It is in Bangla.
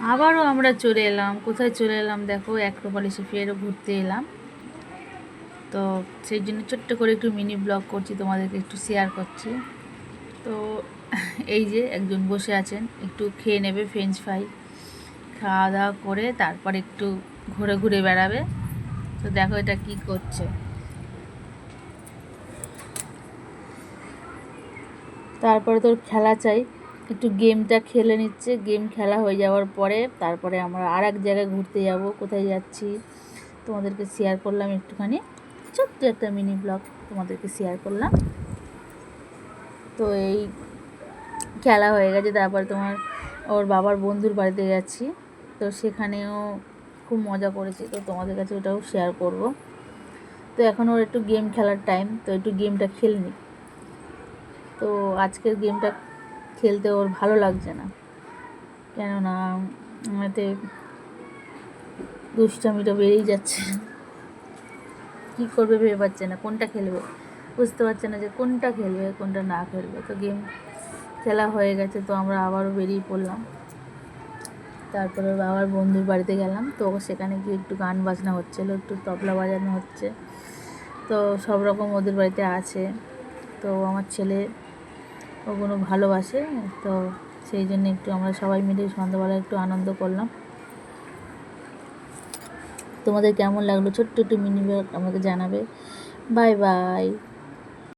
আবারও আমরা চলে এলাম। কোথায় চলে এলাম দেখো, অ্যাক্রোপলিসে ফেরও ঘুরতে এলাম। তো সেই জন্য ছোট্ট করে একটু মিনি ব্লগ করছি, তোমাদেরকে একটু শেয়ার করছি। তো এই যে একজন বসে আছেন, একটু খেয়ে নেবে ফ্রেঞ্চ ফ্রাই, খাওয়া দাওয়া করে তারপর একটু ঘুরে ঘুরে বেড়াবে। তো দেখো এটা কি করছে। তারপরে তোর খেলা চাই, একটু গেমটা খেলে নিচ্ছে। গেম খেলা হয়ে যাওয়ার পরে তারপরে আমরা আর এক জায়গায় ঘুরতে যাব। কোথায় যাচ্ছি তোমাদেরকে শেয়ার করলাম একটুখানি, ছোট্ট একটা মিনি ব্লগ তোমাদেরকে শেয়ার করলাম। তো এই খেলা হয়ে গেছে, তারপরে তোমার ওর বাবার বন্ধুর বাড়িতে গেছি। তো সেখানেও খুব মজা করেছি, তো তোমাদের কাছে ওটাও শেয়ার করব। তো এখন ওর একটু গেম খেলার টাইম, তো একটু গেমটা খেলে নিই। তো আজকের গেমটা খেলতে ওর ভালো লাগছে না, কেননা এতে দুষ্টামিটা বেড়েই যাচ্ছে। কী করবে ভেবে পাচ্ছে না, কোনটা খেলবে বুঝতে পারছে না, যে কোনটা খেলবে কোনটা না খেলবে। তো গেম খেলা হয়ে গেছে, তো আমরা আবারও বেরিয়ে পড়লাম। তারপরে বাবার বন্ধুর বাড়িতে গেলাম। তো সেখানে গিয়ে একটু গান বাজনা হচ্ছিলো, একটু তবলা বাজানো হচ্ছে। তো সব রকম ওদের বাড়িতে আছে। তো আমার ছেলে ওগুলো ভালোবাসে, তো সেই জন্য একটু আমরা সবাই মিলে সন্ধ্যাবেলা একটু আনন্দ করলাম। তোমাদের কেমন লাগলো ছোট্ট একটু মিনি ব্লগ আমাকে জানাবে। Bye bye.